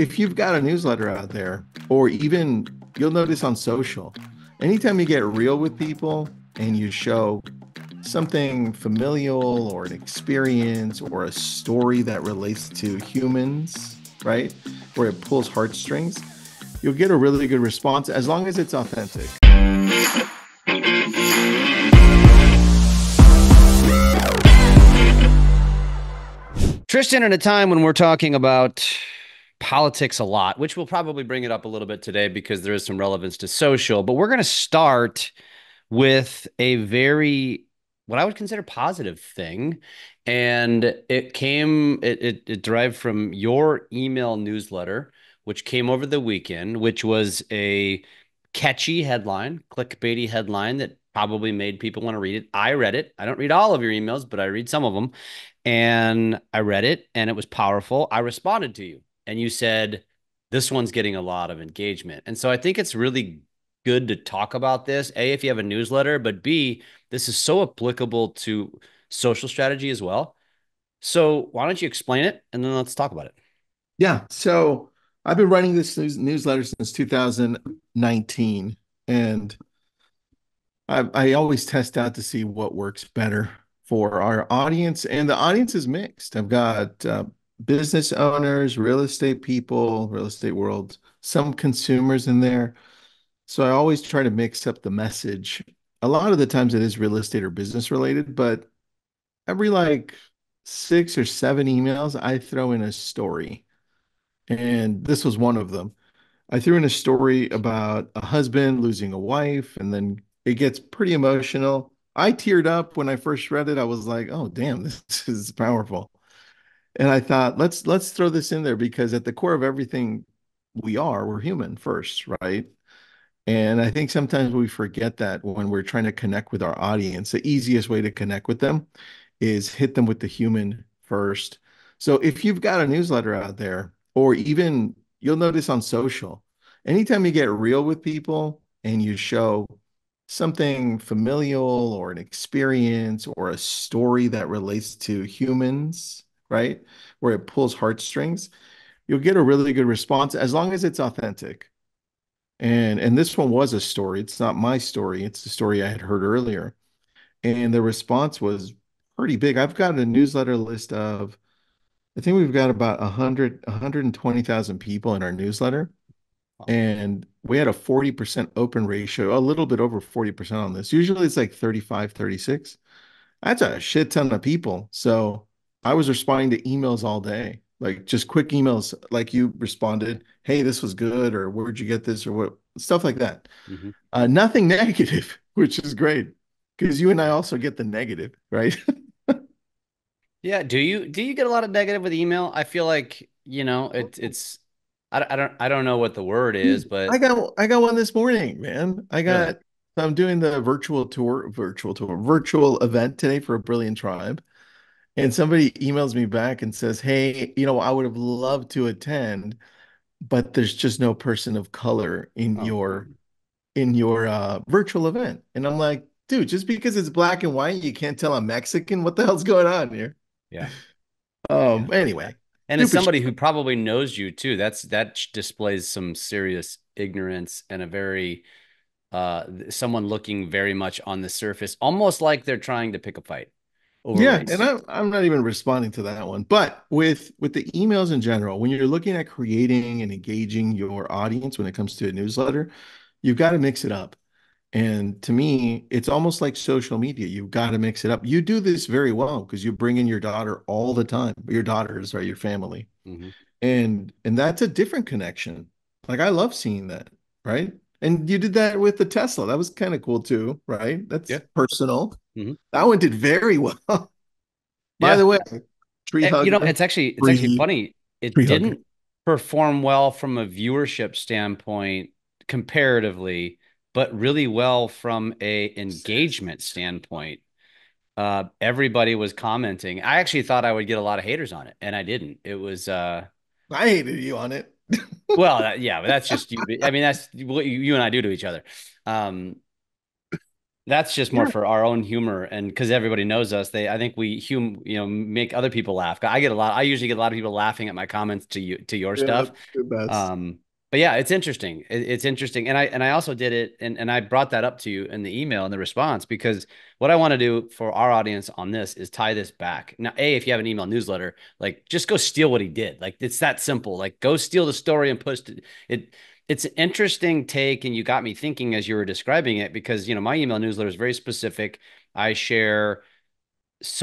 if you've got a newsletter out there, or even you'll notice on social, anytime you get real with people and you show something familial or an experience or a story that relates to humans, right? Where it pulls heartstrings, you'll get a really good response as long as it's authentic. Tristan, at a time when we're talking about politics a lot, which we'll probably bring it up a little bit today because there is some relevance to social, but we're going to start with a very, what I would consider positive thing. And it derived from your email newsletter, which came over the weekend, which was a catchy headline, clickbaity headline that probably made people want to read it. I read it. I don't read all of your emails, but I read some of them. And I read it and it was powerful. I responded to you and you said, this one's getting a lot of engagement. And so I think it's really good to talk about this. A, if you have a newsletter, but B, this is so applicable to social strategy as well. So why don't you explain it and then let's talk about it. Yeah. So I've been running this newsletter since 2019, and I always test out to see what works better for our audience, and the audience is mixed. I've got business owners, real estate people, real estate world, some consumers in there. So I always try to mix up the message. A lot of the times it is real estate or business related, but every like 6 or 7 emails, I throw in a story. And this was one of them. I threw in a story about a husband losing a wife, and then it gets pretty emotional. I teared up when I first read it. I was like, "Oh, damn, this is powerful." And I thought, let's throw this in there because at the core of everything we're human first, right? And I think sometimes we forget that when we're trying to connect with our audience, the easiest way to connect with them is hit them with the human first. So if you've got a newsletter out there, or even you'll notice on social, anytime you get real with people and you show something familial or an experience or a story that relates to humans, right? Where it pulls heartstrings, you'll get a really good response as long as it's authentic. And this one was a story. It's not my story. It's the story I had heard earlier. And the response was pretty big. I've got a newsletter list of, I think we've got about 120,000 people in our newsletter. And we had a 40% open ratio, a little bit over 40% on this. Usually it's like 35, 36. That's a shit ton of people. So I was responding to emails all day, like just quick emails, like you responded, "Hey, this was good," or "Where'd you get this?" or what stuff like that. Mhm. Nothing negative, which is great because you and I also get the negative, right? Yeah. Do you get a lot of negative with email? I feel like, it's I don't know what the word is, Dude, I but got I got one this morning, man. really. I'm doing the virtual event today for a Brilliant Tribe. And somebody emails me back and says, "Hey, I would have loved to attend, but there's just no person of color in Oh, your virtual event." And I'm like, "Dude, just because it's black and white, you can't tell I'm Mexican? What the hell's going on here?" yeah. Yeah. Anyway, And as stupid somebody shit. who probably knows you too, that displays some serious ignorance and a very someone looking very much on the surface, almost like they're trying to pick a fight over Yeah, and race. I'm not even responding to that one. But with the emails in general, when you're looking at creating and engaging your audience when it comes to a newsletter, you've got to mix it up. And to me, it's almost like social media. You've got to mix it up. You do this very well because you bring in your daughter all the time. Your daughters are your family. Hmm. And that's a different connection. Like I love seeing that, right? And you did that with the Tesla. That was kind of cool too, right? That's Yeah. personal. Hmm. That one did very well. By Yeah. the way, tree hugger, It's actually free funny. It tree hugger. didn't perform well from a viewership standpoint comparatively, but really well from a engagement standpoint. Everybody was commenting. I actually thought I would get a lot of haters on it, and I didn't. It was I hated you on it. well, yeah, but that's just you. I mean, that's what you and I do to each other. Um, That's just more Yeah, for our own humor, and because everybody knows us, I think make other people laugh. I usually get a lot of people laughing at my comments to your yeah, stuff. the best. Um, but yeah, it's interesting. It's interesting. And I also did it, and I brought that up to you in the email and the response, because what I want to do for our audience on this is tie this back. Now, if you have an email newsletter, like, just go steal what he did. Like, it's that simple. Like, go steal the story and post it. It's an interesting take, and you got me thinking as you were describing it, because my email newsletter is very specific. I share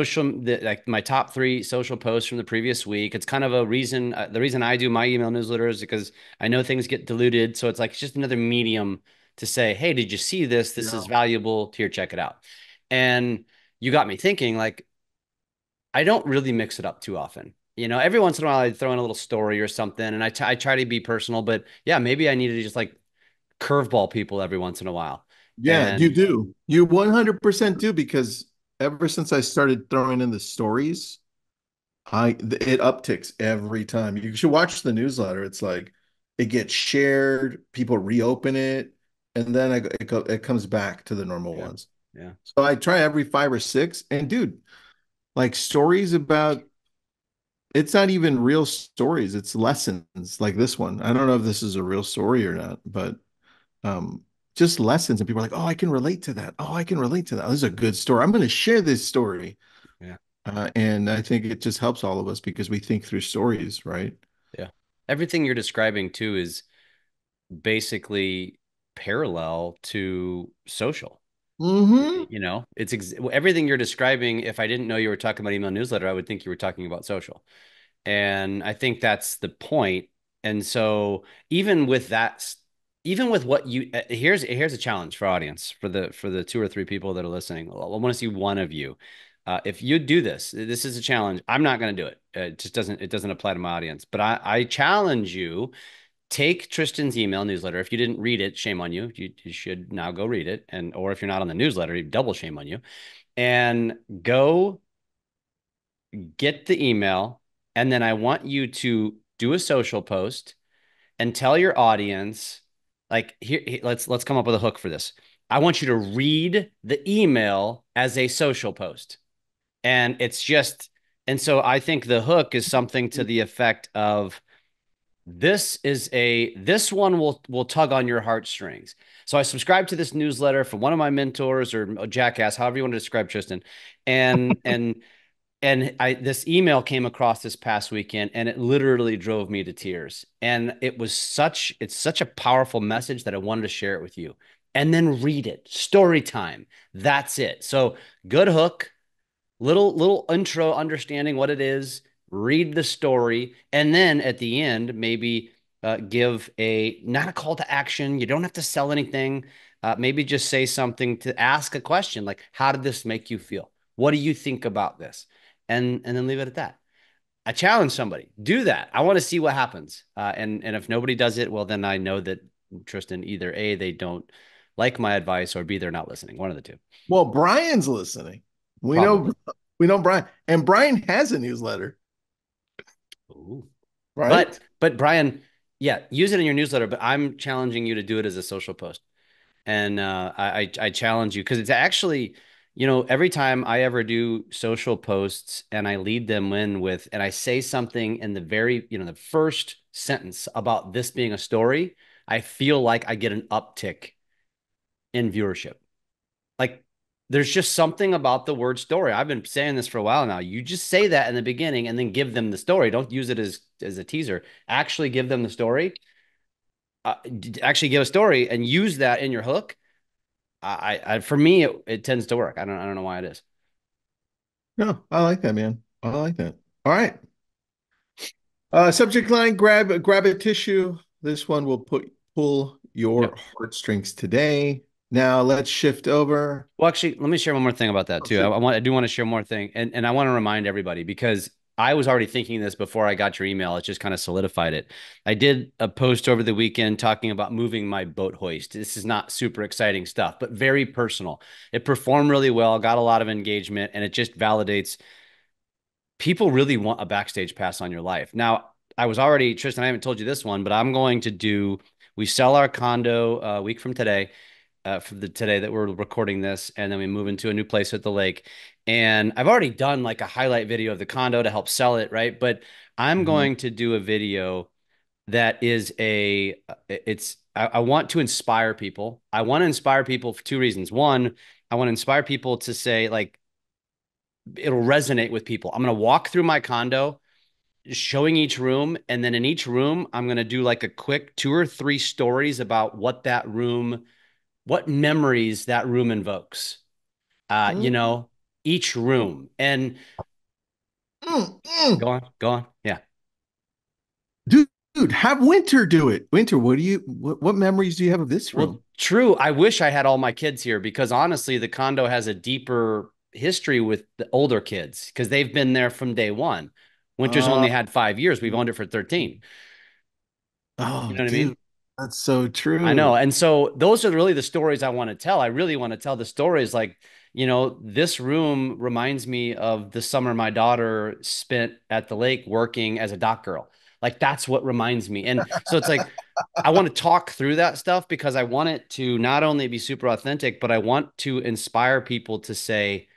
like my top three social posts from the previous week. It's kind of a reason. The reason I do my email newsletter is because I know things get diluted, so it's like, it's just another medium to say, hey, did you see this? This is Yeah. valuable. Here, check it out. And you got me thinking, like, I don't really mix it up too often. Every once in a while I throw in a little story or something, and I try to be personal, but yeah, maybe I need to just like curveball people every once in a while. Yeah, you And do. You 100% do, because ever since I started throwing in the stories, it upticks every time. You should watch the newsletter. It's like it gets shared, people reopen it, and then it comes back to the normal yeah, ones. yeah, So I try every five or six, and dude, like stories about it's not even real stories, it's lessons like this one. I don't know if this is a real story or not, but um just lessons, and people are like, oh, I can relate to that. Oh, I can relate to that. This is a good story. I'm going to share this story. yeah, And I think it just helps all of us because we think through stories, right? yeah. Everything you're describing too is basically parallel to social. Mm-hmm. Everything you're describing. If I didn't know you were talking about email newsletter, I would think you were talking about social. And I think that's the point. And so even with that, even with what here's a challenge for audience, for the two or three people that are listening. I want to see one of you. If you do this is a challenge. I'm not going to do it. It doesn't apply to my audience. But I challenge you. Take Tristan's email newsletter. If you didn't read it, shame on you. You should now go read it. Or if you're not on the newsletter, double shame on you. And go get the email, and then I want you to do a social post and tell your audience, like, let's come up with a hook for this. I want you to read the email as a social post. And it's just and so I think the hook is something to the effect of, this one will tug on your heartstrings. So I subscribe to this newsletter from one of my mentors, or a jackass, however you want to describe Tristan. And and and this email came across this past weekend, and it literally drove me to tears. And it's such a powerful message that I wanted to share it with you. And then read it. Story time. That's it. So, good hook, little intro, understanding what it is, read the story, and then at the end, maybe give not a call to action. You don't have to sell anything. Maybe just say something, to ask a question like, how did this make you feel? What do you think about this? And then leave it at that. I challenge somebody, do that. I want to see what happens. And if nobody does it, well, then I know that Tristan, either A, they don't like my advice, or B, they're not listening. One of the two. Well, Brian's listening. We know Probably. we know Brian, and Brian has a newsletter, Ooh. right? But Brian, yeah, use it in your newsletter. But I'm challenging you to do it as a social post. And I challenge you, because it's actually, every time I ever do social posts and I lead them in with, and I say something in the first sentence about this being a story, I feel like I get an uptick in viewership. Like, there's just something about the word story. I've been saying this for a while now. You just say that in the beginning and then give them the story. Don't use it as a teaser. Actually give them the story. Actually give a story and use that in your hook. For me, it tends to work. I don't know why it is. No, I like that, man. I like that. All right. Subject line, grab a tissue. This one will pull your Yep. heartstrings today. Now let's shift over. Well, actually, let me share one more thing about that Oh, too. shoot. I do want to share more thing, and I want to remind everybody, because I was already thinking this before I got your email. It just kind of solidified it. I did a post over the weekend talking about moving my boat hoist. This is not super exciting stuff, but very personal. It performed really well, got a lot of engagement, and it just validates people really want a backstage pass on your life. Now, Tristan, I haven't told you this one, but I'm going to do, we sell our condo a week from today. for the today that we're recording this, and then we move into a new place at the lake. And I've already done like a highlight video of the condo to help sell it, right? But I'm Mhm. going to do a video that is I want to inspire people. I want to inspire people for two reasons. One, I want to inspire people to say like it'll resonate with people. I'm going to walk through my condo showing each room, and then in each room I'm going to do like a quick two or three stories about what memories that room invokes. Uh, you Mm, know, each room. And mm. go on. Yeah. Dude, have Winter do it. Winter, what memories do you have of this Well, room? true. I wish I had all my kids here because honestly, the condo has a deeper history with the older kids because they've been there from day one. Winter's Uh, only had 5 years. We've owned it for 13. You oh, know what I dude, mean? that's so I know. true. And so those are really the stories I want to tell. I really want to tell the stories like, this room reminds me of the summer my daughter spent at the lake working as a dock girl. Like that's what reminds me. And so it's like I want to talk through that stuff because I want it to not only be super authentic, but I want to inspire people to say,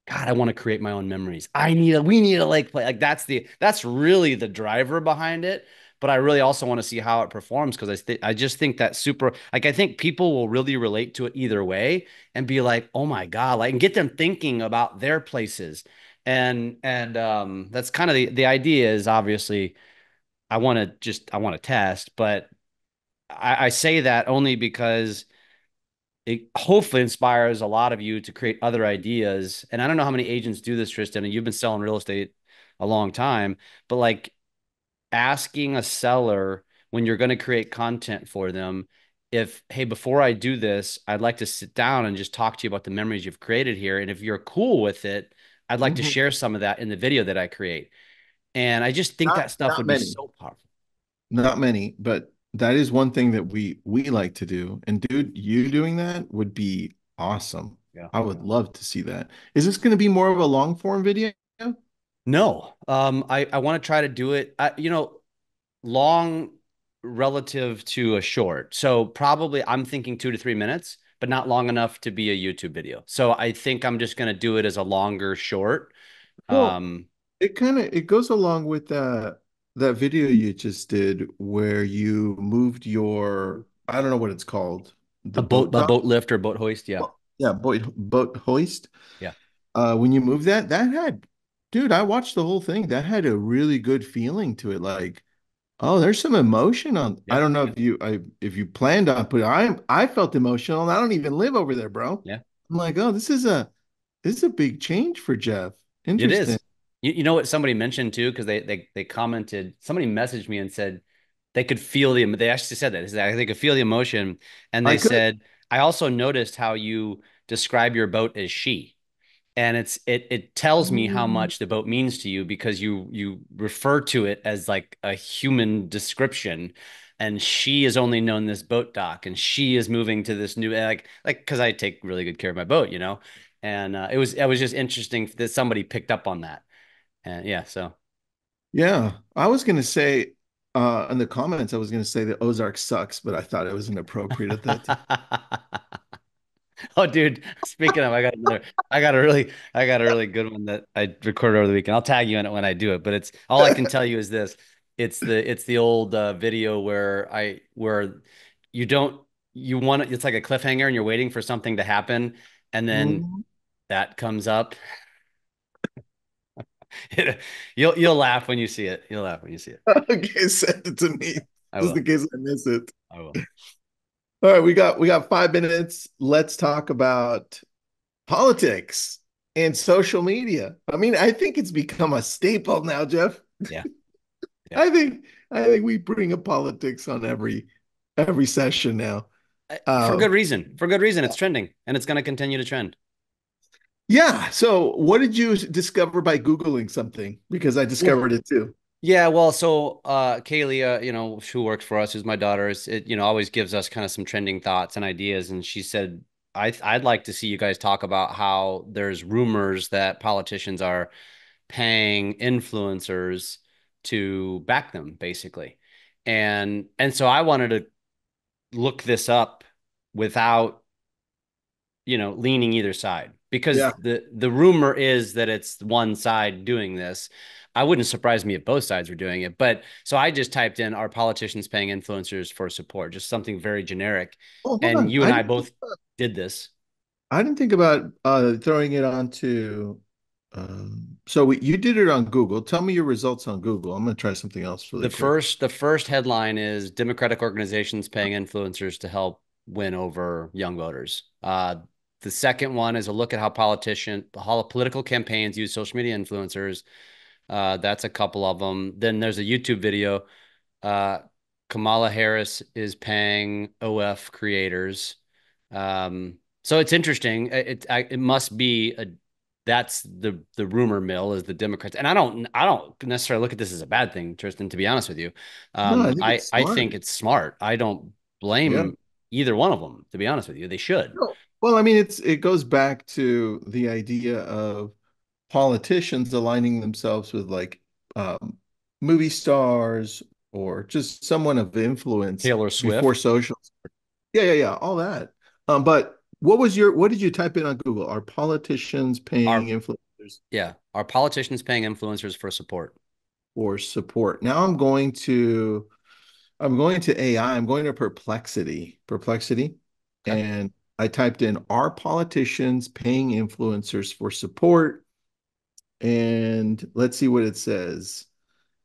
God, I want to create my own memories. We need a lake play. Like that's really the driver behind it. But I really also want to see how it performs because I just think that super like I think people will really relate to it either way and be like, oh my God, like and get them thinking about their places. And that's kind of the idea is obviously I want to test, but I say that only because it hopefully inspires a lot of you to create other ideas. And I don't know how many agents do this, Tristan, and you've been selling real estate a long time, but like asking a seller when you're going to create content for them, if, hey, before I do this, I'd like to sit down and just talk to you about the memories you've created here. And if you're cool with it, I'd like to Mhm. share some of that in the video that I create. And I just think Not that stuff not would be many. so powerful. Not many, but that is one thing that we like to do. And dude, you doing that would be awesome. Yeah. I would love to see that. Is this going to be more of a long form video? No, I want to try to do it. Long relative to a short. So probably I'm thinking 2 to 3 minutes, but not long enough to be a YouTube video. So I think I'm just going to do it as a longer short. Well, Um, it goes along with that video you just did where you moved your I don't know what it's called, the boat a dock. boat lift or boat hoist. Yeah. Well, yeah, boat hoist. Yeah. When you move that had, dude, I watched the whole thing. That had a really good feeling to it. Like, oh, there's some emotion on. I Yeah. don't know if you planned on, but I felt emotional, and I don't even live over there, bro. Yeah. I'm like, oh, this is a big change for Jeff. It Interesting. is. You know what somebody mentioned too, because they commented, somebody messaged me and said they could feel they actually said that. They could feel the emotion. And I they could. said, I also noticed how you describe your boat as she. And it tells me how Um, much the boat means to you because you refer to it as like a human description, and she has only known this boat dock and she is moving to this new like because I take really good care of my boat, and it was just interesting that somebody picked up on that. And yeah, so yeah, I was gonna say in the comments, I was gonna say that Ozark sucks, but I thought it was inappropriate at that time. Oh, dude. Speaking of, I got a really good one that I recorded over the weekend. I'll tag you in it when I do it. But it's all I can tell you is this: it's the old video where you don't you want it. It's like a cliffhanger, and you're waiting for something to happen, and then Mhm. that comes up. You'll laugh when you see it. You'll laugh when you see it. Okay, send it to me I just will. in case I miss it. I will. All right, we got 5 minutes. Let's talk about politics and social media. I mean, I think it's become a staple now, Jeff. Yeah. Yeah. I think I think we bring up politics on every session now. For good Um, reason. For good reason. It's trending, and it's going to continue to trend. yeah. So, what did you discover by Googling something? Because I discovered it too. Yeah, well, so Kaylee, who works for us, who's my daughter, always gives us kind of some trending thoughts and ideas. And she said, I'd like to see you guys talk about how there's rumors that politicians are paying influencers to back them, basically. And so I wanted to look this up without leaning either side because Yeah. the rumor is that it's one side doing this. I wouldn't surprise me if both sides were doing it. But so I just typed in, are politicians paying influencers for support? Just something very generic. Oh, hold And on. you and I both did this. I didn't think about throwing it onto. You did it on Google. Tell me your results on Google. I'm going to try something else really quick. The first headline is Democratic organizations paying influencers to help win over young voters. The second one is a look at how political campaigns use social media influencers. That's a couple of them. Then there's a YouTube video. Uh, Kamala Harris is paying OF creators. So it's interesting. It must be a that's the rumor mill is the Democrats, and I don't necessarily look at this as a bad thing, Tristan. To be honest with you, No, I think it's I smart. think it's smart. I don't Yeah. blame either one of them. To be honest with you, they should. No. Well, I mean, it goes back to the idea of politicians aligning themselves with like um, movie stars or just someone of influence Taylor before Swift, social. Yeah, all that. But what did you type in on Google? Are politicians paying our influencers yeah, our politicians paying influencers for support. for support? Now I'm going to AI. I'm going to Perplexity, Okay. and I typed in, are politicians paying influencers for support? And let's see what it says.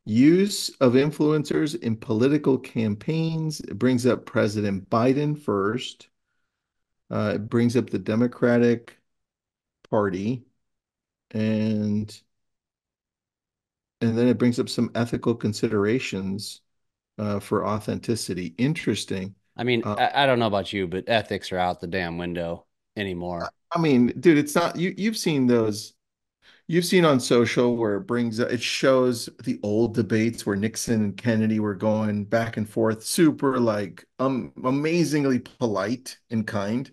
Use of influencers in political campaigns. It brings up President Biden first. It brings up the Democratic Party, and and then it brings up some ethical considerations for authenticity. Interesting. I mean, Uh, I don't know about you, but ethics are out the damn window anymore. I mean, dude, it's not you. You've seen those. You've seen on social where it shows the old debates where Nixon and Kennedy were going back and forth, super like amazingly polite and kind.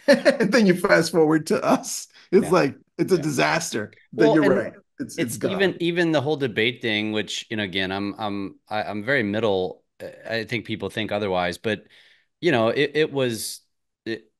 And then you fast forward to us. It's Yeah. like it's a Yeah. disaster. That Well, you're and right. It's it's gone. even the whole debate thing, which, again, I'm very middle. I think people think otherwise, but it was it,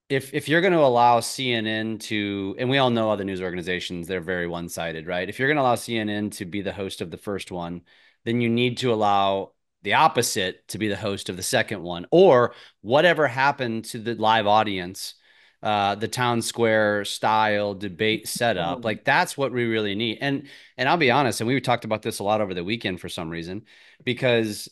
if you're going to allow CNN to, and we all know other news organizations, they're very one-sided, right? If you're going to allow CNN to be the host of the first one, then you need to allow the opposite to be the host of the second one, or whatever happened to the live audience, the town square style debate setup. Um, Like that's what we really need. And I'll be honest, and we talked about this a lot over the weekend for some reason, because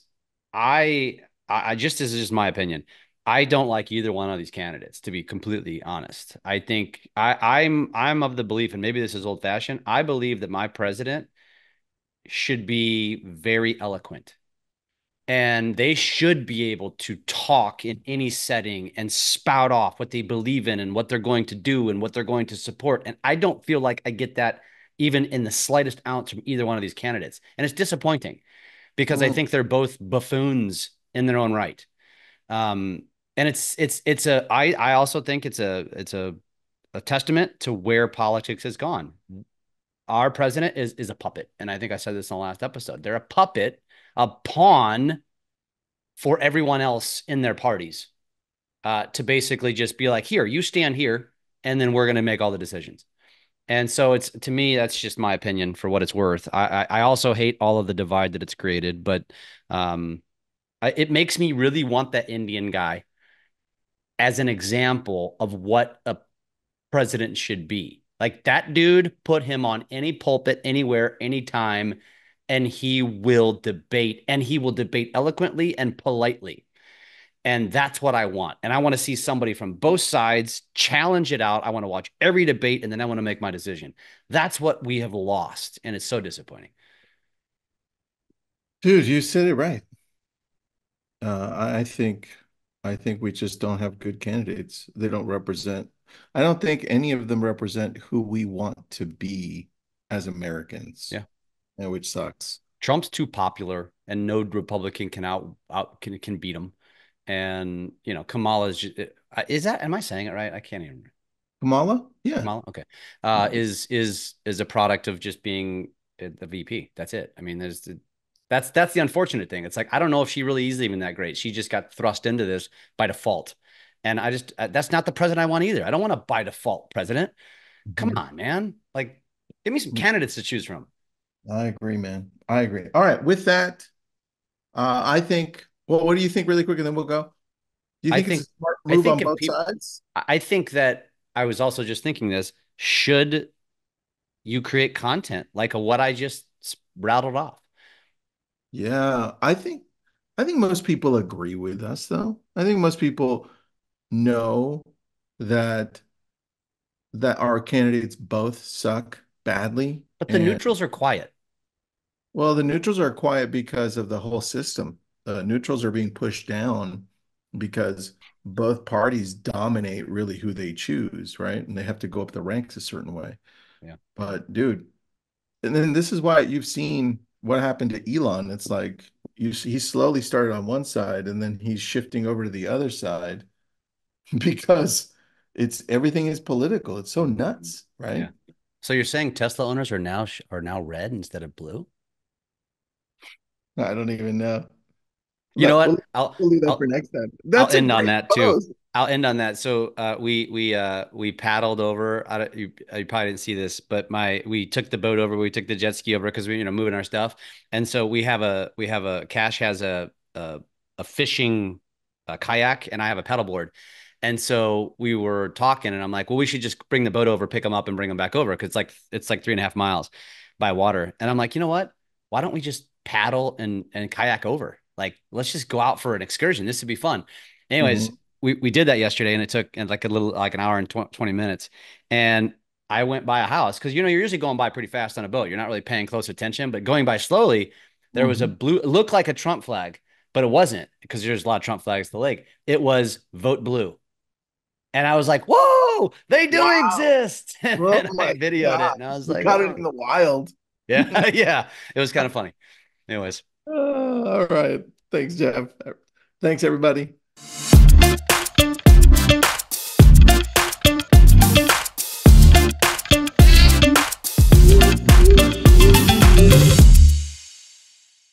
I I just this is just my opinion. I don't like either one of these candidates, to be completely honest. I think I'm of the belief, and maybe this is old fashioned. I believe that my president should be very eloquent, and they should be able to talk in any setting and spout off what they believe in and what they're going to do and what they're going to support. And I don't feel like I get that even in the slightest ounce from either one of these candidates, and it's disappointing because I mm, think they're both buffoons in their own right. Um, and it's I also think it's a testament to where politics has gone. Our president is a puppet, and I think I said this in the last episode. They're a puppet, a pawn for everyone else in their parties, to basically just be like, here, you stand here, and then we're going to make all the decisions. And so it's to me, that's just my opinion for what it's worth. I also hate all of the divide that it's created, but um, it makes me really want that Indian guy as an example of what a president should be. Like that dude, put him on any pulpit, anywhere, anytime, and he will debate, and he will debate eloquently and politely. And that's what I want. And I want to see somebody from both sides challenge it out. I want to watch every debate, and then I want to make my decision. That's what we have lost. And it's so disappointing. dude, you said it right. I think we just don't have good candidates. They don't represent. I don't think any of them represent who we want to be as Americans, Yeah. and which sucks. Trump's too popular, and no Republican can beat him. And Kamala is that, am I saying it right? I can't even. Kamala? Yeah. Kamala, okay, Yeah. is a product of just being the VP. That's it. I mean, that's the unfortunate thing. It's like I don't know if she really is even that great. She just got thrust into this by default, And I just that's not the president I want either. I don't want a by default president. Come Mhm. on, man. Like, give me some candidates to choose from. I agree, man. I agree. All right. With that, I think, well, what do you think really quick and then we'll go? Do you I think it's a think smart I move think on if both people sides? I think that I was also just thinking this, should you create content like a what I just rattled off? Yeah, I think most people agree with us though. I think most people know that our candidates both suck badly. But the And neutrals are quiet. well, the neutrals are quiet because of the whole system. The neutrals are being pushed down because both parties dominate really who they choose, right? And they have to go up the ranks a certain way. Yeah. But dude, and then this is why you've seen what happened to Elon. It's like he slowly started on one side and then he's shifting over to the other side because it's everything is political. It's so nuts, Yeah. right? So you're saying Tesla owners are now red instead of blue? I don't even know. You know But what? I'll we'll leave that for I'll next time. I'll That's a end on great that too. post. I'll end on that. So we paddled over. You probably didn't see this, but my we took the boat over. We took the jet ski over because we moving our stuff, and so we have a Cash has a fishing kayak, and I have a paddleboard, and so we were talking, and I'm like, well, we should just bring the boat over, pick them up, and bring them back over because it's like 3.5 miles by water, and I'm like, you know what? Why don't we just paddle and kayak over? Like, let's just go out for an excursion. This would be fun. Anyways, Mhm, we did that yesterday, and it took like a little like an hour and 20 minutes. And I went by a house because you're usually going by pretty fast on a boat. You're not really paying close attention, but going by slowly, there was a mhm. blue, it looked like a Trump flag, but it wasn't because there's a lot of Trump flags at the lake. It was vote blue. And I was like, whoa, they do Wow. exist. Oh And I my videoed it and I gosh. was You like, caught it oh, in the wild. yeah, yeah. It was kind of funny. Anyways. All right. Thanks, Jeff. Thanks, everybody.